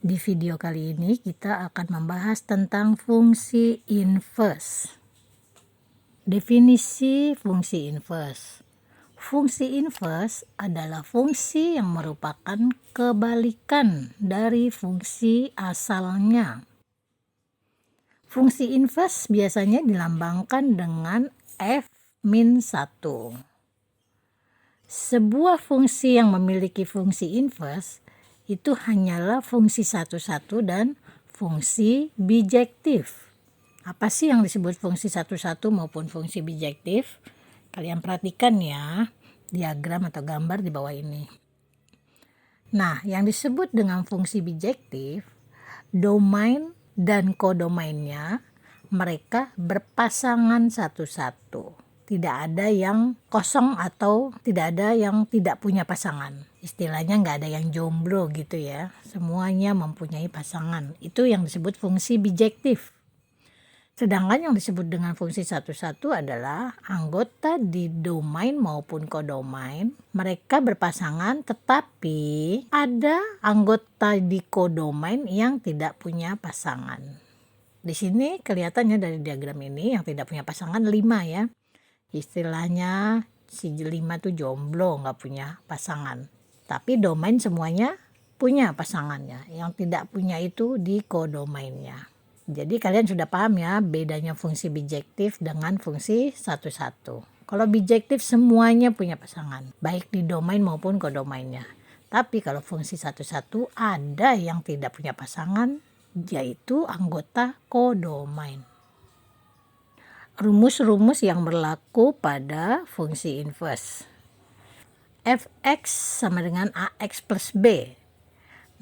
Di video kali ini kita akan membahas tentang fungsi inverse. Definisi fungsi inverse. Fungsi inverse adalah fungsi yang merupakan kebalikan dari fungsi asalnya. Fungsi inverse biasanya dilambangkan dengan f-1. Sebuah fungsi yang memiliki fungsi inverse itu hanyalah fungsi satu-satu dan fungsi bijektif. Apa sih yang disebut fungsi satu-satu maupun fungsi bijektif? Kalian perhatikan ya diagram atau gambar di bawah ini. Nah, yang disebut dengan fungsi bijektif, domain dan kodomainnya mereka berpasangan satu-satu. Tidak ada yang kosong atau tidak ada yang tidak punya pasangan. Istilahnya nggak ada yang jomblo gitu ya. Semuanya mempunyai pasangan. Itu yang disebut fungsi bijektif. Sedangkan yang disebut dengan fungsi satu-satu adalah anggota di domain maupun kodomain. Mereka berpasangan tetapi ada anggota di kodomain yang tidak punya pasangan. Di sini kelihatannya dari diagram ini yang tidak punya pasangan 5 ya. Istilahnya si 5 tuh jomblo, nggak punya pasangan. Tapi domain semuanya punya pasangannya. Yang tidak punya itu di kodomainnya. Jadi kalian sudah paham ya bedanya fungsi bijektif dengan fungsi satu-satu. Kalau bijektif semuanya punya pasangan, baik di domain maupun kodomainnya. Tapi kalau fungsi satu-satu ada yang tidak punya pasangan, yaitu anggota kodomain. Rumus-rumus yang berlaku pada fungsi inverse. Fx sama dengan Ax plus B.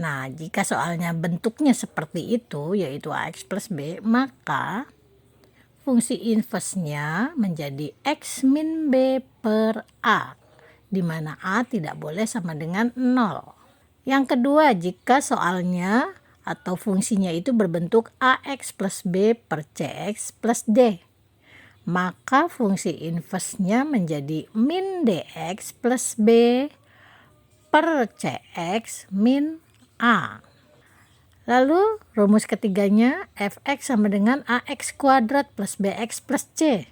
Nah, jika soalnya bentuknya seperti itu, yaitu Ax plus B, maka fungsi inverse-nya menjadi X min B per A, di mana A tidak boleh sama dengan 0. Yang kedua, jika soalnya atau fungsinya itu berbentuk Ax plus B per Cx plus D, maka fungsi inverse-nya menjadi min dx plus b per cx min a. Lalu rumus ketiganya fx sama dengan ax kuadrat plus bx plus c.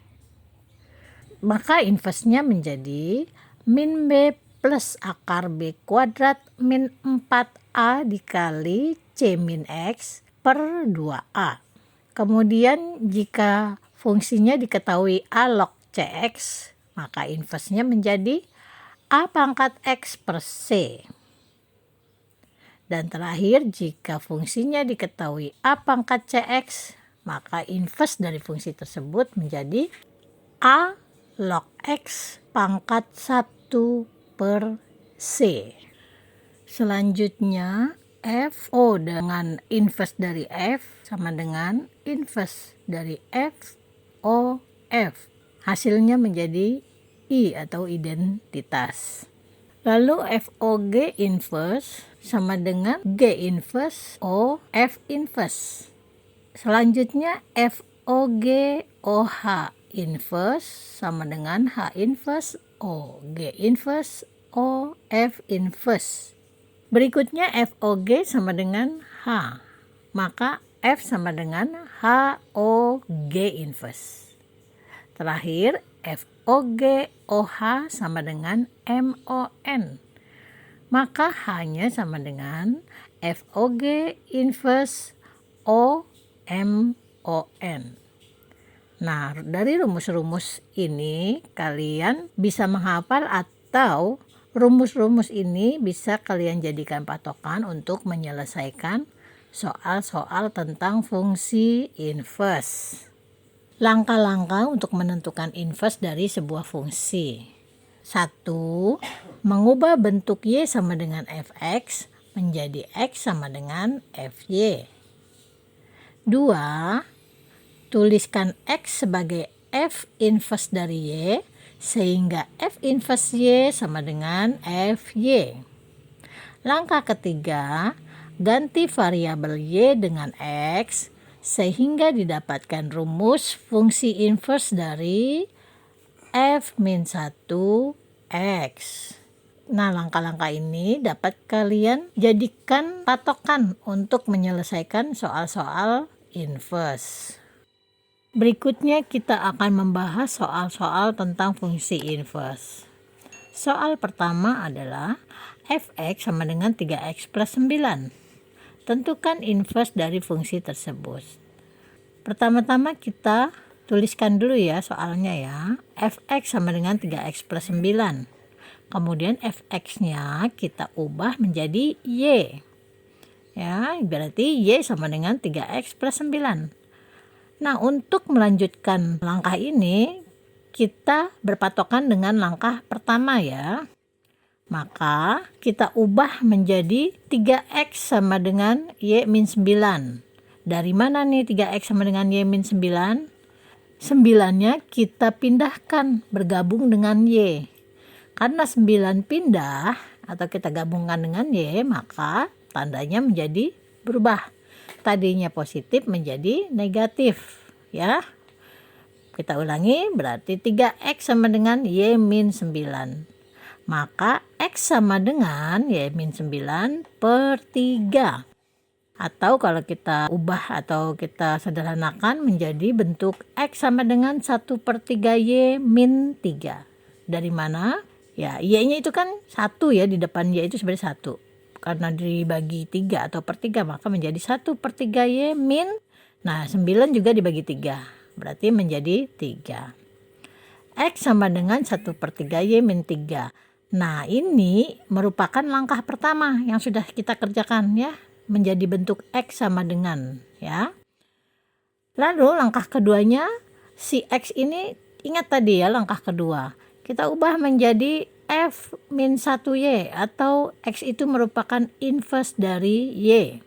Maka inverse-nya menjadi min b plus akar b kuadrat min 4a dikali c min x per 2a. Kemudian jika fungsinya diketahui A log Cx, maka inverse-nya menjadi A pangkat X per C. Dan terakhir, jika fungsinya diketahui A pangkat Cx, maka inverse dari fungsi tersebut menjadi A log X pangkat 1 per C. Selanjutnya, FO dengan inverse dari F sama dengan inverse dari F OF. Hasilnya menjadi I atau identitas. Lalu FOG inverse sama dengan G inverse O F inverse. Selanjutnya FOG OH inverse sama dengan H inverse O G inverse O F inverse. Berikutnya FOG sama dengan H. Maka F sama dengan HOG inverse. Terakhir, FOG OH sama dengan MON. Maka H-nya sama dengan FOG inverse OMON. Nah, dari rumus-rumus ini kalian bisa menghafal atau rumus-rumus ini bisa kalian jadikan patokan untuk menyelesaikan soal-soal tentang fungsi inverse. Langkah-langkah untuk menentukan inverse dari sebuah fungsi. 1. Mengubah bentuk Y sama dengan Fx menjadi X sama dengan Fy. 2. Tuliskan X sebagai F inverse dari Y sehingga F inverse Y sama dengan Fy. Langkah ketiga, ganti variabel Y dengan X sehingga didapatkan rumus fungsi inverse dari F-1 X. Nah, langkah-langkah ini dapat kalian jadikan patokan untuk menyelesaikan soal-soal inverse. Berikutnya kita akan membahas soal-soal tentang fungsi inverse. Soal pertama adalah f(x) sama dengan 3x plus 9. Tentukan inverse dari fungsi tersebut. Pertama-tama kita tuliskan dulu ya soalnya ya. f(x) sama dengan 3x plus 9. Kemudian f(x)-nya kita ubah menjadi y. Ya, berarti y sama dengan 3x plus 9. Nah, untuk melanjutkan langkah ini, kita berpatokan dengan langkah pertama ya. Maka kita ubah menjadi 3x sama dengan y min 9. Dari mana nih 3x sama dengan y min 9? 9-nya kita pindahkan bergabung dengan y. Karena 9 pindah atau kita gabungkan dengan y, maka tandanya menjadi berubah. Tadinya positif menjadi negatif ya. Kita ulangi, berarti 3x sama dengan y min 9. Maka x sama dengan y min 9 per 3. Atau kalau kita ubah atau kita sederhanakan menjadi bentuk x sama dengan 1 per 3 y min 3. Dari mana? Ya, y-nya itu kan 1 ya, di depan y itu sebenarnya 1. Karena dibagi 3 atau per 3, maka menjadi 1 per 3 y min, nah 9 juga dibagi 3. Berarti menjadi 3. X sama dengan 1 per 3 y min 3. Nah, ini merupakan langkah pertama yang sudah kita kerjakan ya. Menjadi bentuk x sama dengan ya. Lalu langkah keduanya, si x ini ingat tadi ya langkah kedua. Kita ubah menjadi f min 1y atau x itu merupakan inverse dari y.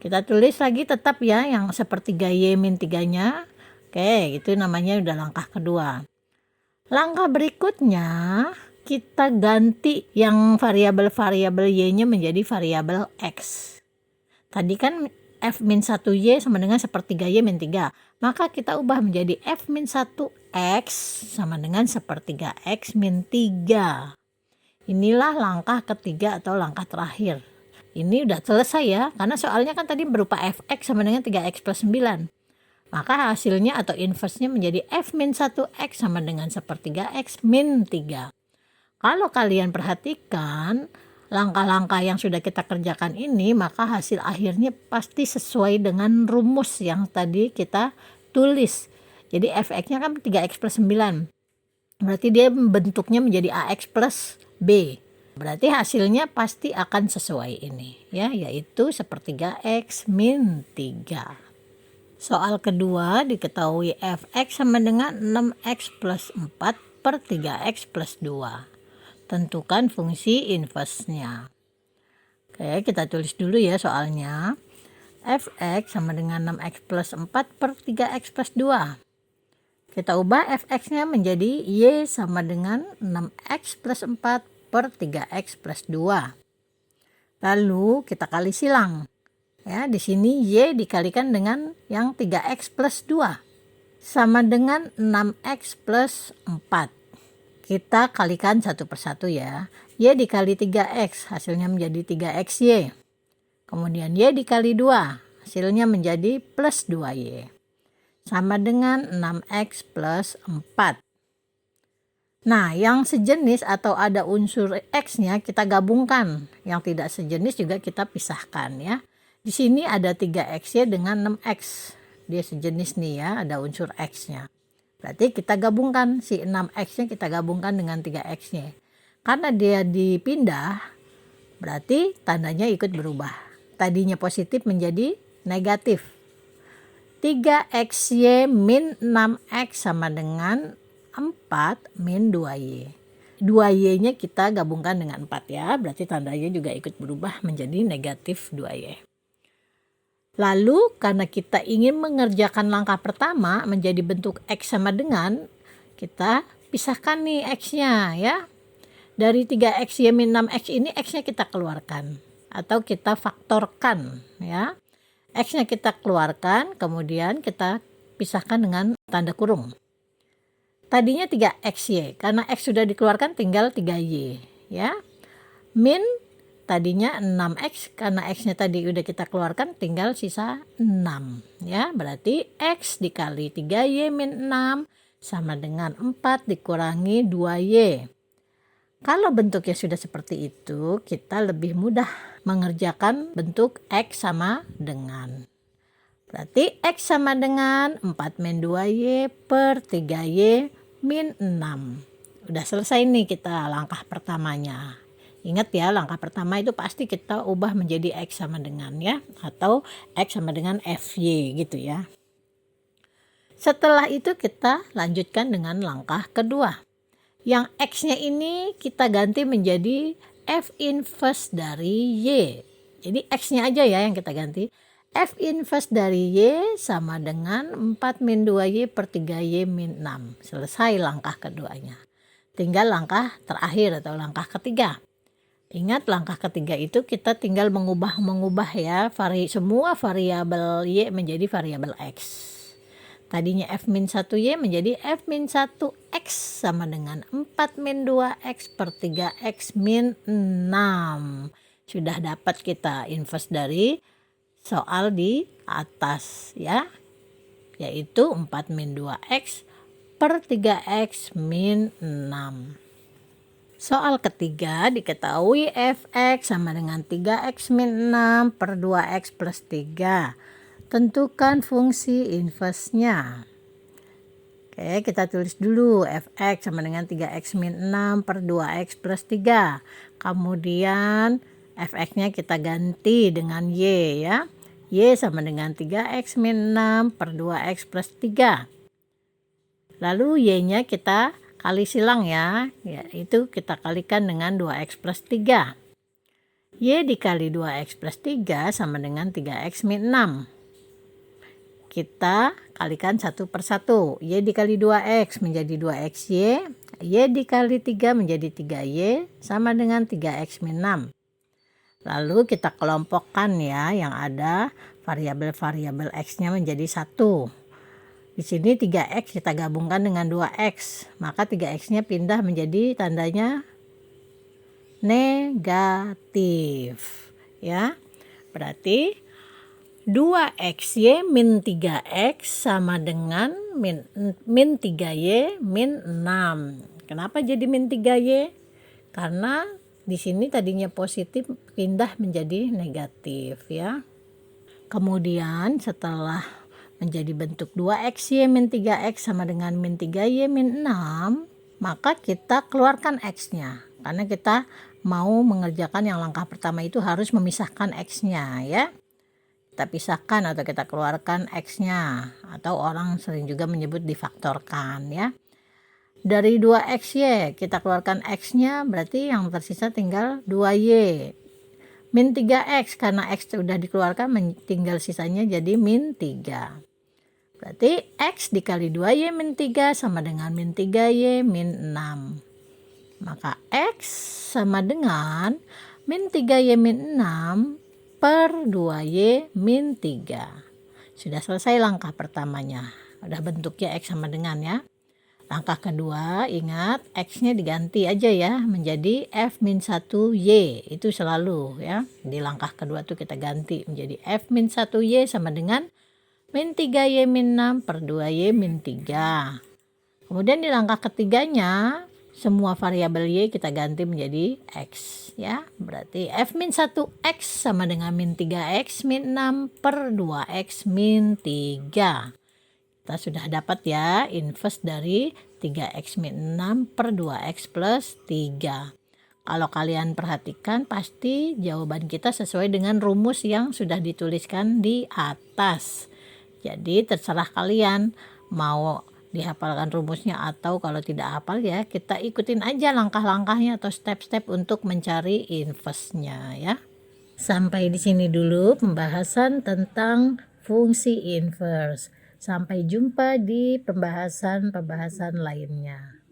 Kita tulis lagi tetap ya yang sepertiga y min 3-nya. Oke, itu namanya udah langkah kedua. Langkah berikutnya kita ganti yang variabel-variabel y-nya menjadi variabel x. Tadi kan f min 1y sama dengan sepertiga y min 3. Maka kita ubah menjadi f min 1x sama dengan sepertiga x min 3. Inilah langkah ketiga atau langkah terakhir. Ini udah selesai ya, karena soalnya kan tadi berupa fx sama dengan 3x plus 9. Maka hasilnya atau inverse-nya menjadi f min 1x sama dengan sepertiga x min 3. Kalau kalian perhatikan langkah-langkah yang sudah kita kerjakan ini, maka hasil akhirnya pasti sesuai dengan rumus yang tadi kita tulis. Jadi fx-nya kan 3x plus 9. Berarti dia bentuknya menjadi ax plus b. Berarti hasilnya pasti akan sesuai ini ya, yaitu sepertiga x min 3. Soal kedua diketahui fx sama dengan 6x plus 4 per 3x plus 2. Tentukan fungsi inverse-nya. Oke, kita tulis dulu ya soalnya. Fx sama dengan 6x plus 4 per 3x plus 2. Kita ubah fx-nya menjadi y sama dengan 6x plus 4 per 3x plus 2. Lalu kita kali silang. Ya, di sini y dikalikan dengan yang 3x plus 2 sama dengan 6x plus 4. Kita kalikan satu persatu ya. Y dikali 3x hasilnya menjadi 3xy. Kemudian y dikali 2 hasilnya menjadi plus 2y. Sama dengan 6x plus 4. Nah, yang sejenis atau ada unsur x-nya kita gabungkan. Yang tidak sejenis juga kita pisahkan ya. Di sini ada 3xy dengan 6x. Dia sejenis nih ya, ada unsur x-nya. Berarti kita gabungkan si 6x-nya kita gabungkan dengan 3x-nya. Karena dia dipindah, berarti tandanya ikut berubah. Tadinya positif menjadi negatif. 3xy min 6x sama dengan 4 min 2y. 2y-nya kita gabungkan dengan 4 ya, berarti tandanya juga ikut berubah menjadi negatif 2y. Lalu karena kita ingin mengerjakan langkah pertama menjadi bentuk x sama dengan, kita pisahkan nih x-nya ya. Dari 3x y min 6x ini x-nya kita keluarkan atau kita faktorkan ya. X-nya kita keluarkan, kemudian kita pisahkan dengan tanda kurung. Tadinya 3xy, karena x sudah dikeluarkan tinggal 3y ya. min tadinya 6x, karena x-nya tadi udah kita keluarkan tinggal sisa 6 ya. Berarti x dikali 3y min 6 sama dengan 4 dikurangi 2y. Kalau bentuknya sudah seperti itu, kita lebih mudah mengerjakan bentuk x sama dengan. Berarti x sama dengan 4 min 2y per 3y min 6. Udah selesai nih kita langkah pertamanya. Ingat ya, langkah pertama itu pasti kita ubah menjadi x sama dengan ya, atau x sama dengan fy gitu ya. Setelah itu kita lanjutkan dengan langkah kedua. Yang x-nya ini kita ganti menjadi f inverse dari y. Jadi x-nya aja ya yang kita ganti. F inverse dari y sama dengan 4 min 2y per 3y min 6. Selesai langkah keduanya. Tinggal langkah terakhir atau langkah ketiga. Ingat langkah ketiga itu kita tinggal mengubah ya semua variabel y menjadi variabel x. Tadinya f min 1y menjadi f min 1x sama dengan 4 min 2x per 3x min 6. Sudah dapat kita inverse dari soal di atas ya, yaitu 4 min 2x per 3x min 6. Soal ketiga diketahui fx sama dengan 3x min 6 per 2x plus 3. Tentukan fungsi inverse-nya. Oke, kita tulis dulu fx sama dengan 3x min 6 per 2x plus 3. Kemudian fx-nya kita ganti dengan y ya. Y sama dengan 3x min 6 per 2x plus 3. Lalu y-nya kita kali silang ya. Itu kita kalikan dengan 2x plus 3. Y dikali 2x plus 3 sama dengan 3x min 6. Kita kalikan satu per satu. Y dikali 2x menjadi 2xy. Y dikali 3 menjadi 3y sama dengan 3x min 6. Lalu kita kelompokkan ya, yang ada variabel-variabel x-nya menjadi 1. Di sini 3x kita gabungkan dengan 2x, maka 3x-nya pindah menjadi tandanya negatif ya. Berarti 2xy min 3x sama dengan min 3y min 6. Kenapa jadi min 3y? Karena di sini tadinya positif pindah menjadi negatif ya. Kemudian setelah menjadi bentuk 2xy min 3x sama dengan min 3y min 6, maka kita keluarkan x-nya. Karena kita mau mengerjakan yang langkah pertama itu harus memisahkan x-nya ya. Kita pisahkan atau kita keluarkan x-nya, atau orang sering juga menyebut difaktorkan ya. Dari 2xy kita keluarkan x-nya, berarti yang tersisa tinggal 2y min 3x, karena x sudah dikeluarkan tinggal sisanya jadi min 3. Berarti x dikali 2y min 3 sama dengan min 3y min 6. Maka x sama dengan min 3y min 6 per 2y min 3. Sudah selesai langkah pertamanya. Udah bentuknya x sama dengan ya. Langkah kedua, ingat x-nya diganti aja ya menjadi f min 1y. Itu selalu ya. Di langkah kedua tuh kita ganti menjadi f min 1y sama dengan min 3y min 6 per 2y min 3. Kemudian di langkah ketiganya, semua variabel y kita ganti menjadi x ya. Berarti f min 1x sama dengan min 3x min 6 per 2x min 3. Kita sudah dapat ya inverse dari 3x min 6 per 2x plus 3. Kalau kalian perhatikan pasti jawaban kita sesuai dengan rumus yang sudah dituliskan di atas. Jadi terserah kalian mau dihafalkan rumusnya atau kalau tidak hafal ya kita ikutin aja langkah-langkahnya atau step-step untuk mencari inverse-nya ya. Sampai di sini dulu pembahasan tentang fungsi inverse. Sampai jumpa di pembahasan lainnya.